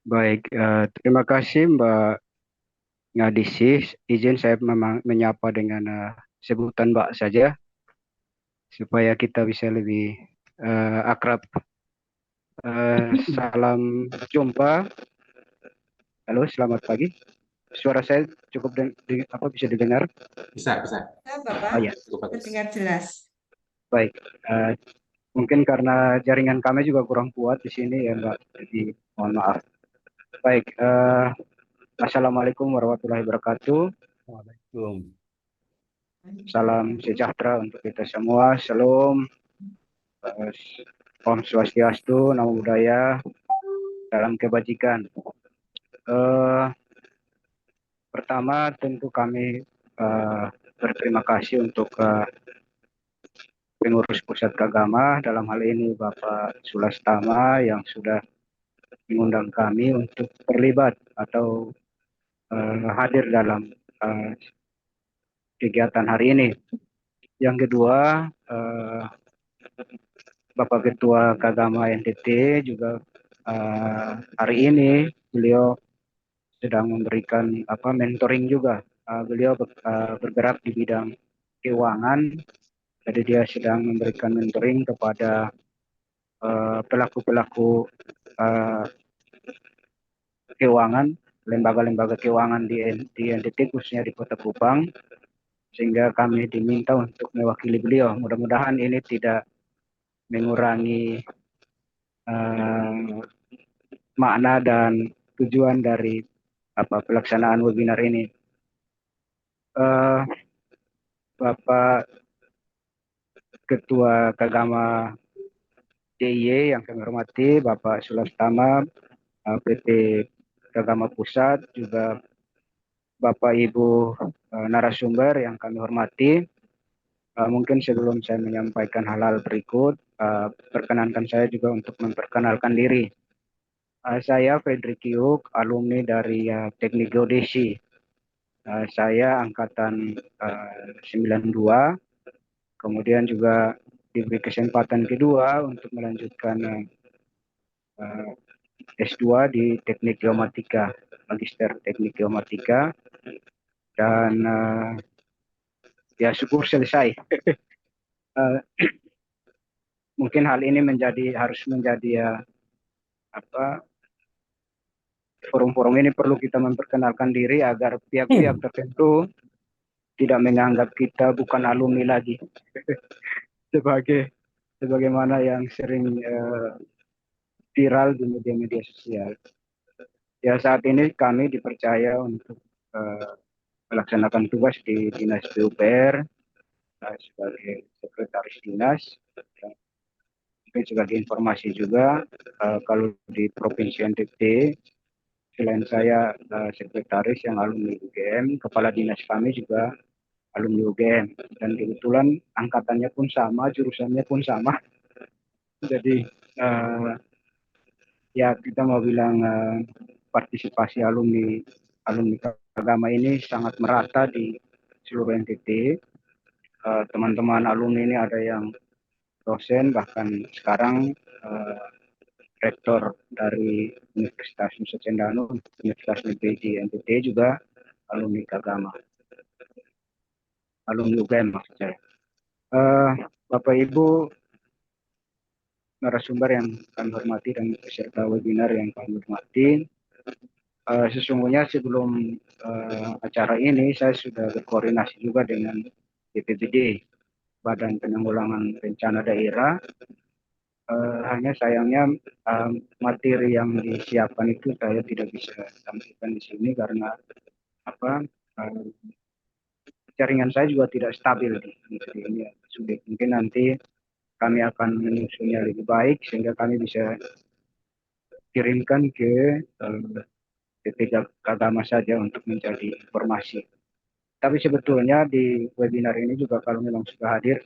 Baik, terima kasih Mbak Ngadisi. Izin saya memang menyapa dengan sebutan Mbak saja, supaya kita bisa lebih akrab. Salam jumpa. Halo, selamat pagi. Suara saya cukup apa bisa didengar? Bisa, bisa. Ya, Bapak, Oh ya, Cukup bagus. terdengar jelas. baik. Eh, Mungkin karena jaringan kami juga kurang kuat di sini ya Mbak. Jadi mohon maaf. Baik, Assalamualaikum warahmatullahi wabarakatuh. Waalaikumsalam. Salam sejahtera untuk kita semua. Salam. Eh, Om Swastiastu, Namo Buddhaya, dalam kebajikan. Eh, Pertama, tentu kami eh, berterima kasih untuk pengurus pusat agama, dalam hal ini Bapak Sulastama yang sudah mengundang kami untuk terlibat atau hadir dalam eh, kegiatan hari ini. Yang kedua, Bapak Ketua Kagama NTT juga hari ini beliau sedang memberikan mentoring juga. Beliau bergerak di bidang keuangan, jadi dia sedang memberikan mentoring kepada pelaku-pelaku uh, keuangan, lembaga-lembaga keuangan di NTT khususnya di Kota Kupang, sehingga kami diminta untuk mewakili beliau. Mudah-mudahan ini tidak mengurangi uh, makna dan tujuan dari pelaksanaan webinar ini. Uh, Bapak Ketua Kagama DIY yang kami hormati, Bapak Sulastama, PT Kagama Pusat, juga Bapak Ibu narasumber yang kami hormati. Mungkin sebelum saya menyampaikan hal-hal berikut, perkenankan saya juga untuk memperkenalkan diri. Saya Fredrik Yuk, alumni dari Teknik Geodesi. Saya angkatan 92, kemudian juga diberi kesempatan kedua untuk melanjutkan uh, S2 di Teknik Geomatika, Magister Teknik Geomatika, dan ya syukur selesai. Uh, Mungkin hal ini harus menjadi apa forum-forum ini perlu kita memperkenalkan diri agar pihak-pihak tertentu tidak menganggap kita bukan alumni lagi sebagai sebagaimana yang sering viral di media-media sosial. Ya, saat ini kami dipercaya untuk uh, melaksanakan tugas di Dinas PUPR sebagai sekretaris dinas. Mungkin sebagai informasi juga, kalau di Provinsi NTT, selain saya sekretaris yang alumni UGM, kepala dinas kami juga alumni UGM. Dan kebetulan angkatannya pun sama, jurusannya pun sama. Jadi ya kita mau bilang partisipasi alumni agama ini sangat merata di seluruh NTT. Teman-teman alumni ini ada yang dosen, bahkan sekarang rektor dari Universitas Nusa Cendana, Universitas Negeri di NTT juga alumni agama, alumni UGM maksud saya. Eh, Bapak Ibu narasumber yang kami hormati dan peserta webinar yang kami hormati, sesungguhnya sebelum acara ini saya sudah berkoordinasi juga dengan BPBD, Badan Penanggulangan Bencana Daerah. Hanya sayangnya materi yang disiapkan itu saya tidak bisa sampaikan di sini karena apa uh, jaringan saya juga tidak stabil di ini sulit. Mungkin nanti kami akan menyusunnya lebih baik sehingga kami bisa kirimkan ke PP Agama saja untuk menjadi informasi. Tapi sebetulnya di webinar ini juga kalau memang sudah hadir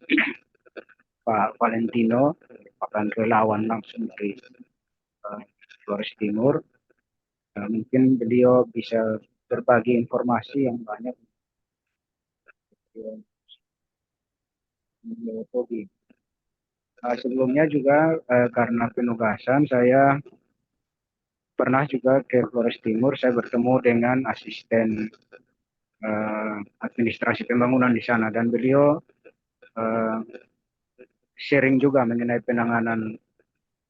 Pak Valentino, merupakan relawan langsung dari Flores Timur, mungkin beliau bisa berbagi informasi yang banyak. Nah, sebelumnya juga karena penugasan saya pernah juga ke Flores Timur, saya bertemu dengan asisten administrasi pembangunan di sana, dan beliau eh, sharing juga mengenai penanganan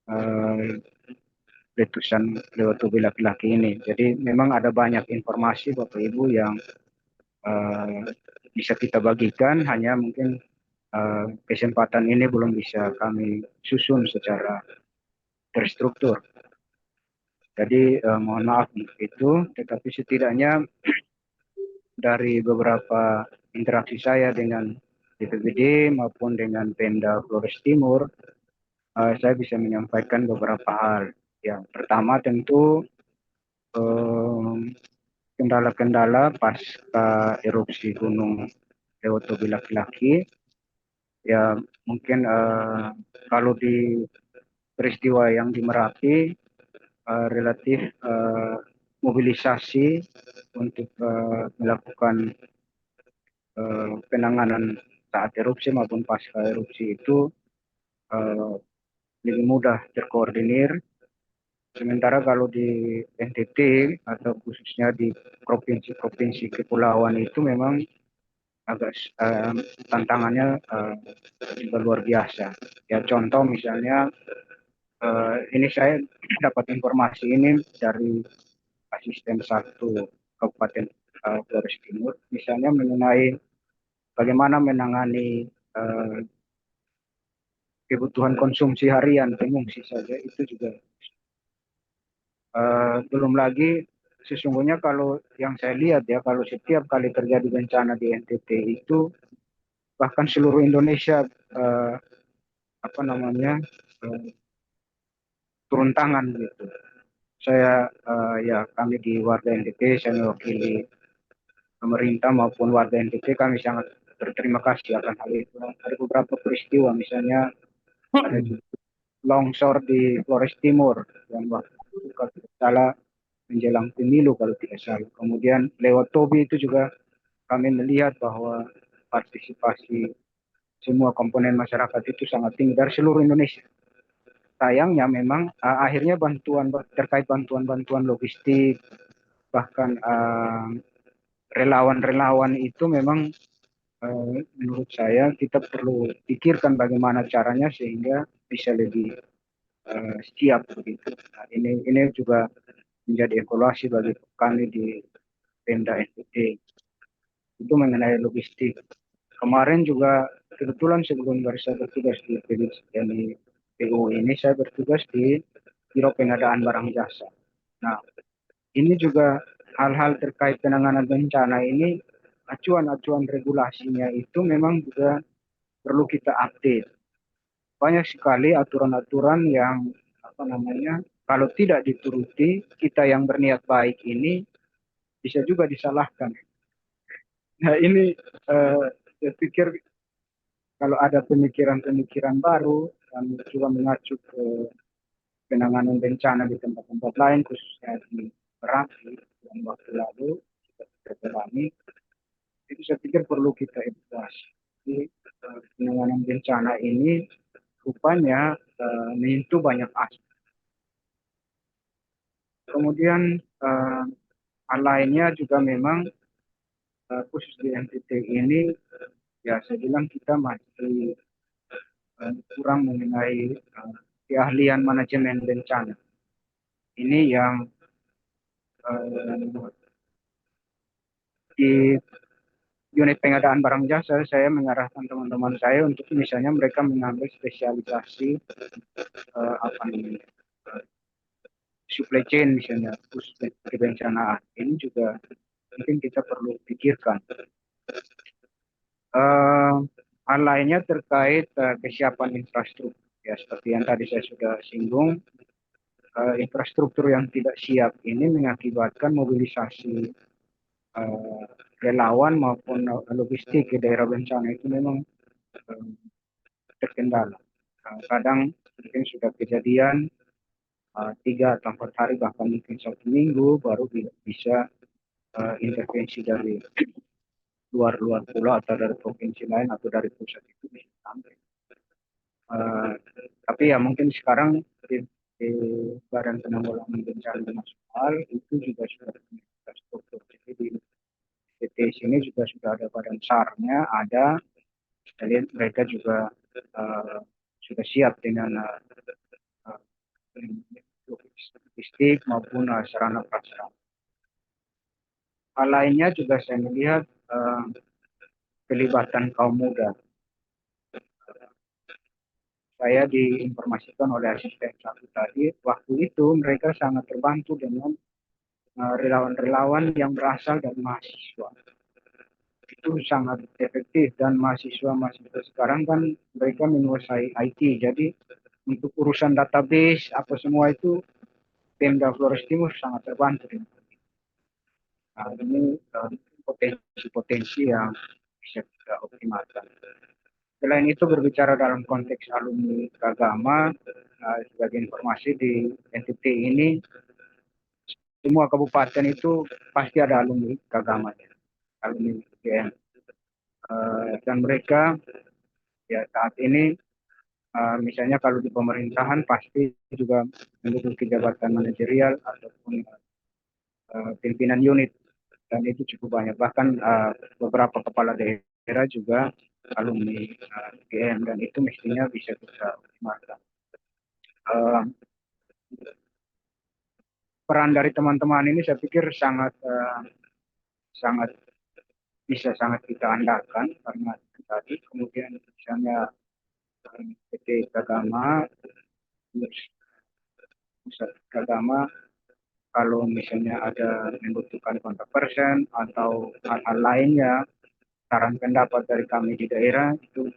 eh, letusan Lewotobi laki-laki ini. Jadi memang ada banyak informasi Bapak Ibu yang eh, bisa kita bagikan, hanya mungkin kesempatan ini belum bisa kami susun secara terstruktur. Jadi mohon maaf untuk itu, tetapi setidaknya dari beberapa interaksi saya dengan BPBD maupun dengan Pemda Flores Timur, saya bisa menyampaikan beberapa hal. Yang pertama tentu kendala-kendala pasca erupsi Gunung Lewotobi laki-laki, ya mungkin kalau di peristiwa yang di Merapi relatif mobilisasi untuk melakukan penanganan saat erupsi maupun pasca erupsi itu eh, lebih mudah terkoordinir. Sementara kalau di NTT atau khususnya di provinsi-provinsi kepulauan itu memang agak tantangannya juga luar biasa. Ya contoh misalnya ini saya dapat informasi ini dari asisten satu Kabupaten Flores Timur, misalnya mengenai bagaimana menangani kebutuhan konsumsi harian pengungsi saja itu juga belum lagi sesungguhnya kalau yang saya lihat ya, kalau setiap kali terjadi bencana di NTT itu bahkan seluruh Indonesia eh, apa namanya eh, turun tangan gitu. Saya ya kami di warga NTT, saya mewakili pemerintah maupun warga NTT, kami sangat berterima kasih akan hal itu. Ada beberapa peristiwa misalnya ada longsor di Flores Timur yang waktu itu kalau tidak salah menjelang pemilu kalau tidak salah. Kemudian lewat Tobi itu juga kami melihat bahwa partisipasi semua komponen masyarakat itu sangat tinggi dari seluruh Indonesia. Sayangnya memang akhirnya bantuan terkait bantuan-bantuan logistik, bahkan relawan-relawan itu memang menurut saya kita perlu pikirkan bagaimana caranya sehingga bisa lebih siap begitu. Nah, ini juga menjadi evaluasi bagi kami di Pemda NTT. Itu mengenai logistik. Kemarin juga kebetulan sebelum saya bertugas di PU ini, saya bertugas di Biro Pengadaan Barang Jasa. Nah, ini juga hal-hal terkait penanganan bencana ini, acuan-acuan regulasinya itu memang juga perlu kita update. Banyak sekali aturan-aturan yang apa namanya, kalau tidak dituruti, kita yang berniat baik ini bisa juga disalahkan. Nah ini saya pikir kalau ada pemikiran-pemikiran baru dan juga mengacu ke penanganan bencana di tempat-tempat lain, khususnya di Merapi yang waktu lalu kita terjalani, itu saya pikir perlu kita evaluasi. Jadi penanganan bencana ini rupanya menyentuh banyak aspek. Kemudian hal lainnya juga memang khusus di NTT ini ya saya bilang kita masih kurang mengenai keahlian manajemen bencana. Ini yang uh, di unit pengadaan barang jasa saya mengarahkan teman-teman saya untuk misalnya mereka mengambil spesialisasi apa namanya supply chain misalnya khusus kebencanaan. Ini juga mungkin kita perlu pikirkan. Uh, Hal lainnya terkait kesiapan infrastruktur ya seperti yang tadi saya sudah singgung, infrastruktur yang tidak siap ini mengakibatkan mobilisasi uh, relawan maupun logistik di daerah bencana itu memang uh, terkendala. Kadang mungkin sudah kejadian 3 atau 4 hari bahkan mungkin 1 minggu baru bisa intervensi dari luar pulau atau dari provinsi lain atau dari pusat itu bisa sampai. Uh, tapi ya mungkin sekarang di Badan Penanggulangan Bencana Nasional itu juga sudah punya infrastruktur. Jadi di PT sini juga sudah ada badan SAR-nya, ada. Jadi mereka juga uh, sudah siap dengan uh, logistik maupun sarana prasarana. Hal lainnya juga saya melihat pelibatan kaum muda. Saya diinformasikan oleh asisten satu tadi, waktu itu mereka sangat terbantu dengan relawan-relawan yang berasal dari mahasiswa. Itu sangat efektif dan mahasiswa-mahasiswa sekarang kan mereka menguasai IT. Jadi untuk urusan database apa semua itu Pemda Flores Timur sangat terbantu. Nah, ini potensi-potensi yang bisa kita optimalkan. Selain itu berbicara dalam konteks alumni agama, sebagai informasi di NTT ini semua kabupaten itu pasti ada alumni keagamaan, alumni UGM. Dan mereka ya saat ini misalnya kalau di pemerintahan pasti juga menduduki jabatan manajerial ataupun pimpinan unit, dan itu cukup banyak. Bahkan beberapa kepala daerah juga alumni UGM, dan itu mestinya bisa kita optimalkan. Peran dari teman-teman ini saya pikir sangat sangat bisa sangat kita andalkan karena tadi kemudian misalnya PT Agama, pusat agama, kalau misalnya ada membutuhkan kontak person atau hal-hal lainnya, saran pendapat dari kami di daerah itu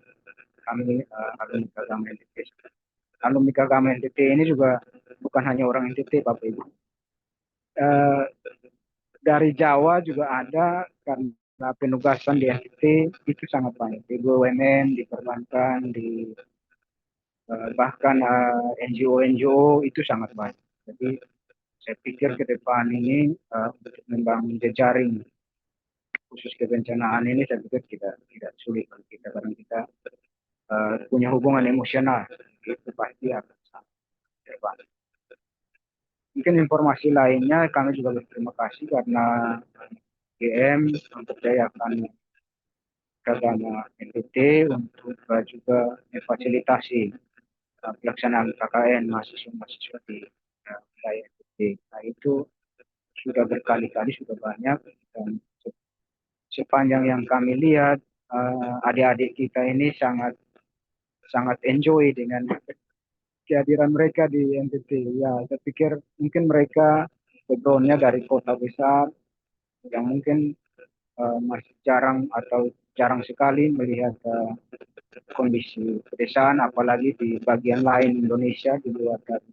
kami alumni agama NTT. Alumni agama NTT ini juga bukan hanya orang NTT, Bapak Ibu. Dari Jawa juga ada karena penugasan di NTT itu sangat banyak. Di BUMN, di perbankan, di bahkan NGO-NGO itu sangat banyak. Jadi saya pikir ke depan ini untuk membangun jejaring khusus kebencanaan ini saya pikir tidak sulit bagi kita karena kita punya hubungan emosional, itu pasti akan sangat terbantu. Mungkin informasi lainnya kami juga berterima kasih karena GM mempercayakan agama NTT untuk juga memfasilitasi pelaksanaan KKN mahasiswa-mahasiswa di wilayah NTT. Nah itu sudah berkali-kali, sudah banyak, dan sepanjang yang kami lihat adik-adik kita ini sangat sangat enjoy dengan kehadiran mereka di NTT. Ya, saya pikir mungkin mereka backgroundnya dari kota besar yang mungkin masih jarang atau jarang sekali melihat kondisi pedesaan, apalagi di bagian lain Indonesia di luar dari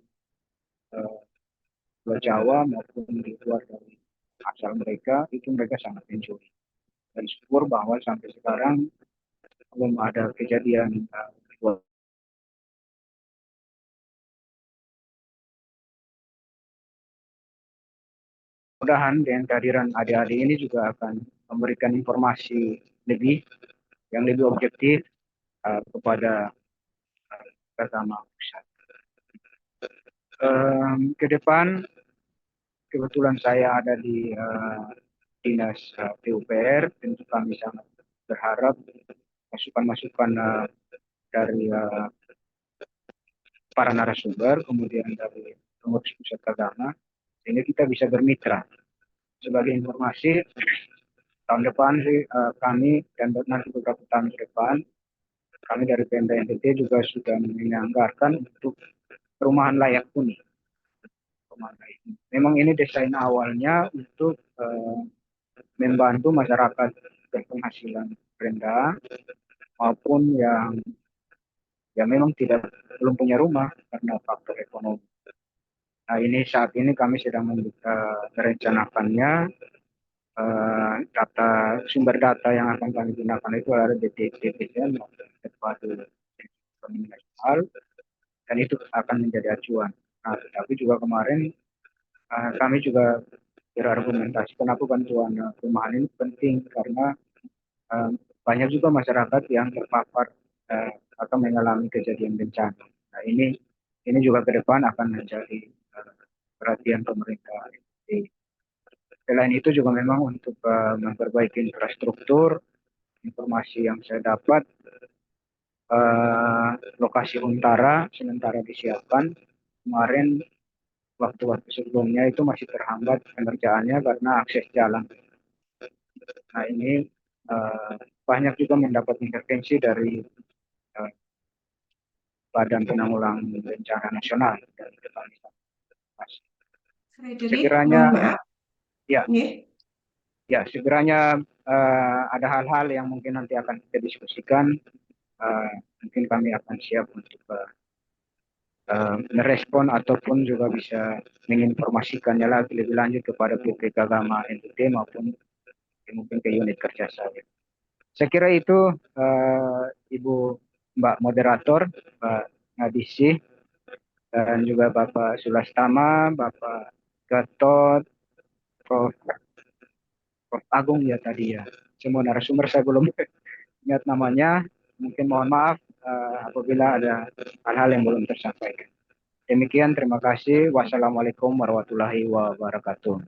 luar Jawa maupun di luar dari asal mereka, itu mereka sangat enjoy. Dan syukur bahwa sampai sekarang belum ada kejadian mudahan dengan kehadiran adik-adik ini juga akan memberikan informasi lebih yang lebih objektif kepada agama pusat. Ke depan kebetulan saya ada di dinas PUPR, tentu kami sangat berharap masukan-masukan dari para narasumber, kemudian dari pengurus pusat agama, sehingga kita bisa bermitra. Sebagai informasi, tahun depan sih kami dan nanti beberapa tahun ke depan, kami dari Pemda NTT juga sudah menganggarkan untuk perumahan layak huni. Memang ini desain awalnya untuk membantu masyarakat berpenghasilan rendah maupun yang memang belum punya rumah karena faktor ekonomi. Nah ini saat ini kami sedang merencanakannya. Data sumber data yang akan kami gunakan itu adalah DPTN maupun Ekonomi Nasional, dan itu akan menjadi acuan. Nah, tetapi juga kemarin kami juga berargumentasi kenapa bantuan perumahan ini penting karena banyak juga masyarakat yang terpapar atau mengalami kejadian bencana. Nah ini ini juga ke depan akan menjadi perhatian pemerintah. Selain itu juga memang untuk memperbaiki infrastruktur, informasi yang saya dapat, lokasi Huntara sementara disiapkan. Kemarin waktu-waktu sebelumnya itu masih terhambat pengerjaannya karena akses jalan. Nah ini banyak juga mendapat intervensi dari eh, Badan Penanggulangan Bencana Nasional dan Departemen. Frederick, mohon Sekiranya maaf. ya, Nggih. sekiranya ada hal-hal yang mungkin nanti akan kita diskusikan, eh, mungkin kami akan siap untuk merespon ataupun juga bisa menginformasikannya lagi lebih lanjut kepada publik agama NTT maupun mungkin ke unit kerja saya. Saya kira itu Ibu Mbak Moderator, Mbak Ngadisi, dan juga Bapak Sulastama, Bapak Gatot, Prof. Agung ya tadi ya. Semua narasumber saya belum ingat namanya. Mungkin mohon maaf apabila ada hal-hal yang belum tersampaikan. Demikian, terima kasih. Wassalamualaikum warahmatullahi wabarakatuh.